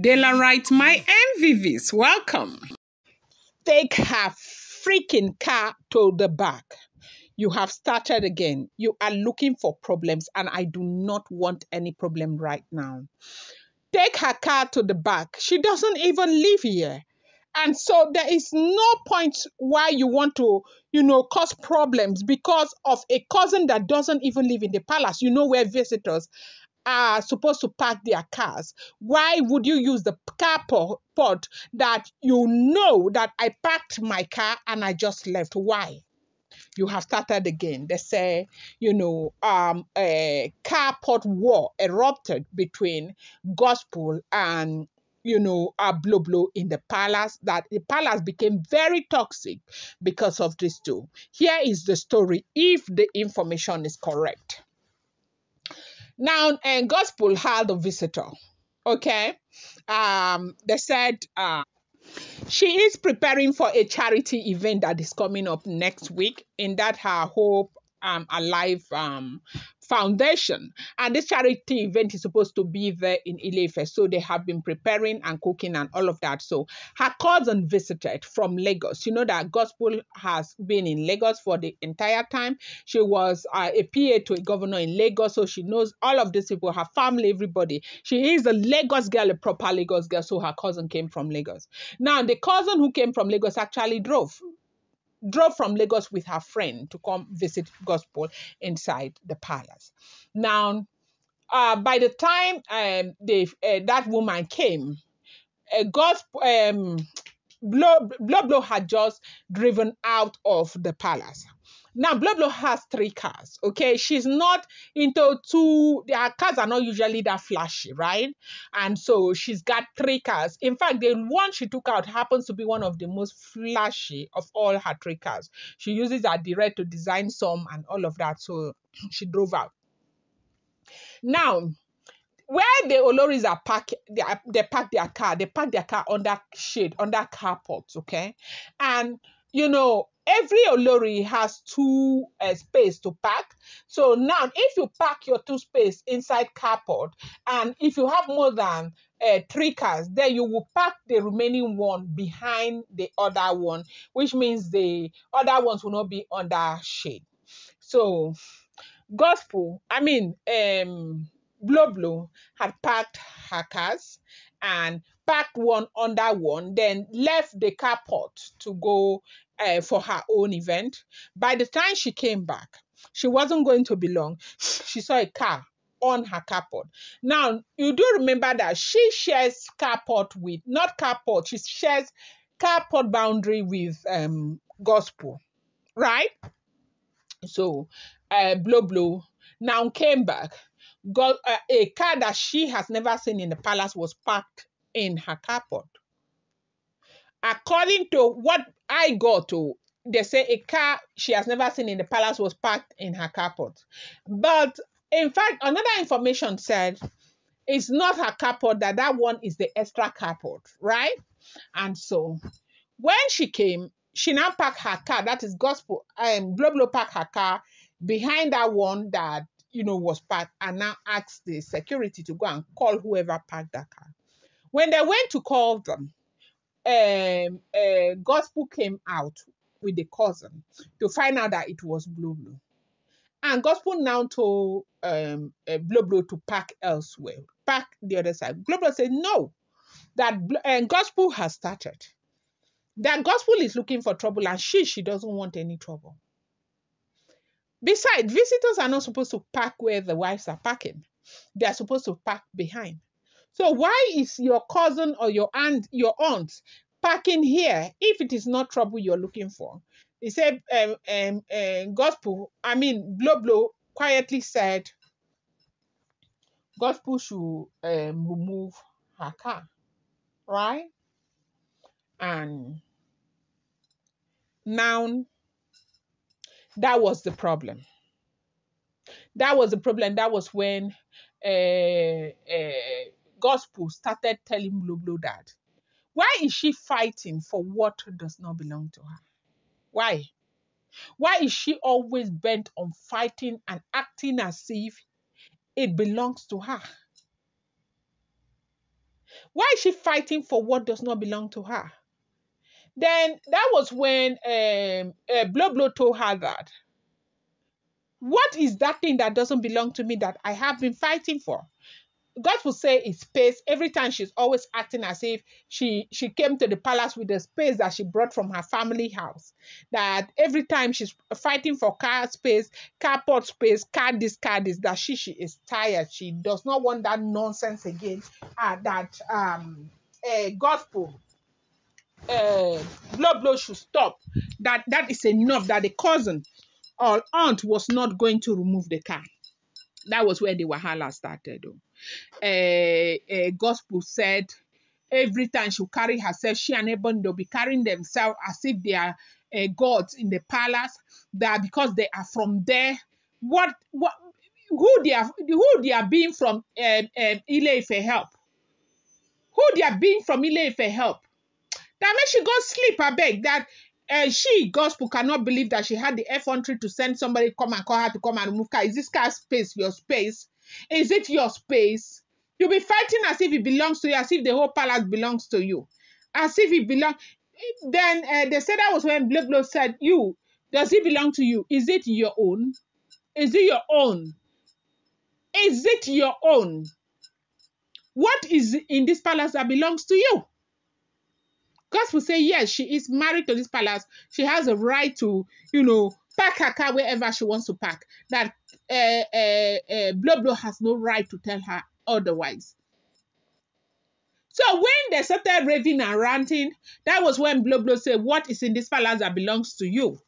Dela writes, my MVVs, welcome. Take her freaking car to the back. You have started again. You are looking for problems, and I do not want any problem right now. Take her car to the back. She doesn't even live here. And so there is no point why you want to, cause problems because of a cousin that doesn't even live in the palace. You know where visitors are supposed to park their cars. Why would you use the carport that you know that I parked my car and I just left? Why? You have started again. They say, a carport war erupted between Gospel and Blublo in the palace, that the palace became very toxic because of these two. Here is the story if the information is correct. Now, Gospel had a visitor. Okay. They said she is preparing for a charity event that is coming up next week in that her Hope Alive foundation. And this charity event is supposed to be there in Ifes. So they have been preparing and cooking and all of that. So her cousin visited from Lagos. You know that Gospel has been in Lagos for the entire time. She was a PA to a governor in Lagos. So she knows all of these people, her family, everybody. She is a Lagos girl, a proper Lagos girl. So her cousin came from Lagos. Now, the cousin who came from Lagos actually drove from Lagos with her friend to come visit Gospel inside the palace. Now, by the time that woman came, Blublo had just driven out of the palace. Now, Blublo has 3 cars, okay? She's not into her cars are not usually that flashy, right? And so she's got 3 cars. In fact, the one she took out happens to be one of the most flashy of all her 3 cars. She uses her direct to design some and all of that, so she drove out. Now, where the Oloris are parked, they park their car. They park their car under shade, under carports, okay? And, every Olori has 2 space to park. So now, if you park your 2 space inside carport, and if you have more than 3 cars, then you will park the remaining one behind the other one, which means the other ones will not be under shade. So, Blublo had parked her cars and parked one under one, then left the carport to go for her own event. By the time she came back, she wasn't going to be long. She saw a car on her carport. Now, you do remember that she shares she shares carport boundary with Gospel, right? So, Blublo now came back. Got a car that she has never seen in the palace was parked in her carport. According to what I got to, they say a car she has never seen in the palace was parked in her carport. But in fact, another information said it's not her carport, that one is the extra carport, right? And so when she came, she now parked her car. That is Gospel. Blublo parked her car behind that one that was parked, and now asked the security to go and call whoever parked that car. When they went to call them, Gospel came out with the cousin to find out that it was Blublo. And Gospel now told Blublo to park elsewhere, park the other side. Blublo said no, that Gospel has started. That Gospel is looking for trouble, and she doesn't want any trouble. Besides, visitors are not supposed to park where the wives are parking. They are supposed to park behind. So why is your cousin or your aunt parking here if it is not trouble you're looking for? He said, Blublo quietly said, Gospel should remove her car, right? And now, that was the problem. That was the problem. That was when Gospel started telling Blublo that, why is she fighting for what does not belong to her? Why? Why is she always bent on fighting and acting as if it belongs to her? Why is she fighting for what does not belong to her? Then that was when Blublo told her that, what is that thing that doesn't belong to me that I have been fighting for? God will say it's space. Every time she's always acting as if she came to the palace with the space that she brought from her family house. That every time she's fighting for car space, carport space, car this, that she is tired. She does not want that nonsense again. That gospel Blublo should stop. That is enough. That the cousin or aunt was not going to remove the car. That was where the wahala started. Gospel said every time she carry herself, she and Ebony, they'll be carrying themselves as if they are gods in the palace. That because they are from there, who they are being from Ile-Ife help? Who they are being from Ile-Ife help? That makes she go sleep, I beg. That she, gospel, cannot believe that she had the effrontery to send somebody come and call her to come and remove car. Is this car space your space? Is it your space? You'll be fighting as if it belongs to you, as if the whole palace belongs to you. As if it belongs. Then they said that was when Blublo said, you, does it belong to you? Is it your own? Is it your own? Is it your own? What is in this palace that belongs to you? Gospel say, yes, she is married to this palace. She has a right to, park her car wherever she wants to park. That Blublo has no right to tell her otherwise. So when they started raving and ranting, that was when Blublo said, what is in this palace that belongs to you?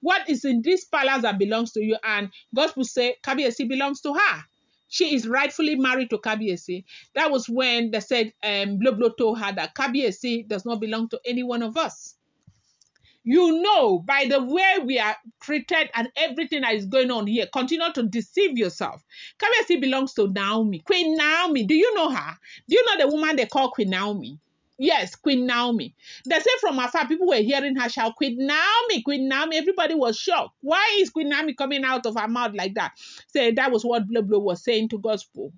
What is in this palace that belongs to you? And Gospel said, Kabiyesi belongs to her. She is rightfully married to Kabiyesi. That was when they said, Blublo told her that Kabiyesi does not belong to any one of us. By the way we are treated and everything that is going on here, continue to deceive yourself. Kabiyesi belongs to Naomi. Queen Naomi, do you know her? Do you know the woman they call Queen Naomi? Yes, Queen Naomi. They say from afar, people were hearing her shout, Queen Naomi, Queen Naomi. Everybody was shocked. Why is Queen Naomi coming out of her mouth like that? So that was what Blublo was saying to Gospel.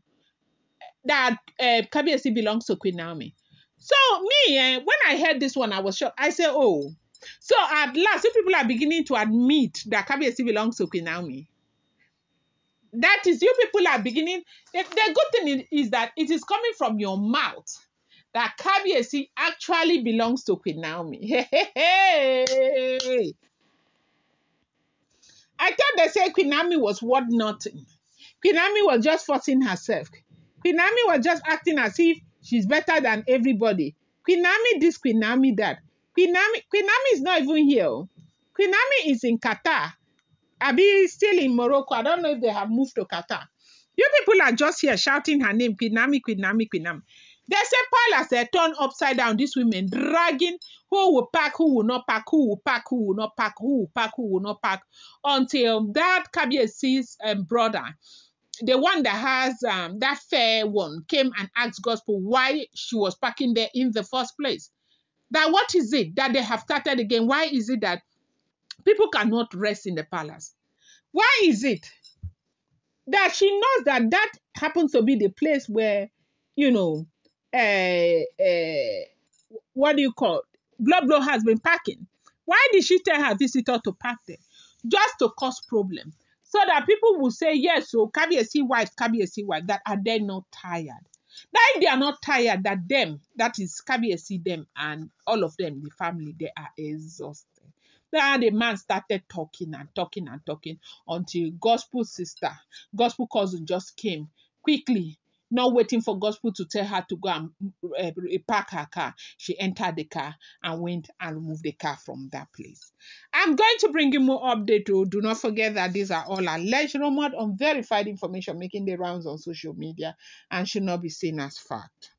That Kabiyesi belongs to Queen Naomi. So me, when I heard this one, I was shocked. I said, oh. So at last, if people are beginning to admit that Kabiyesi belongs to Queen Naomi, that is, you people are beginning, the good thing is that it is coming from your mouth that Kabiyesi actually belongs to Queen Naomi. Hey. I thought they said Queen Naomi was worth nothing. Queen Naomi was just forcing herself. Queen Naomi was just acting as if she's better than everybody. Queen Naomi this, Queen Naomi that. Queen Naomi is not even here. Queen Naomi is in Qatar. Abi still in Morocco. I don't know if they have moved to Qatar. You people are just here shouting her name, Queen Naomi, Queen Naomi, Queen Naomi. They say palace, they turn upside down. These women dragging who will pack, who will not pack, who will pack, who will not pack, who will pack, who will not pack, until that Kabiyesi's brother, the one that has that fair one, came and asked Gospel why she was packing there in the first place. That what is it that they have started again? Why is it that people cannot rest in the palace? Why is it that she knows that that happens to be the place where, what do you call, Blublo has been packing? Why did she tell her visitor to pack there? Just to cause problems. So that people will say, yes, so Kabiyesi wife, that are they not tired? That if they are not tired, that them, that is Kabiyesi, them, and all of them, the family, they are exhausted. Then the man started talking and talking and talking until Gospel sister, Gospel cousin just came quickly, not waiting for Gospel to tell her to go and park her car. She entered the car and went and removed the car from that place. I'm going to bring you more update. Do not forget that these are all alleged, rumored, unverified information making the rounds on social media and should not be seen as fact.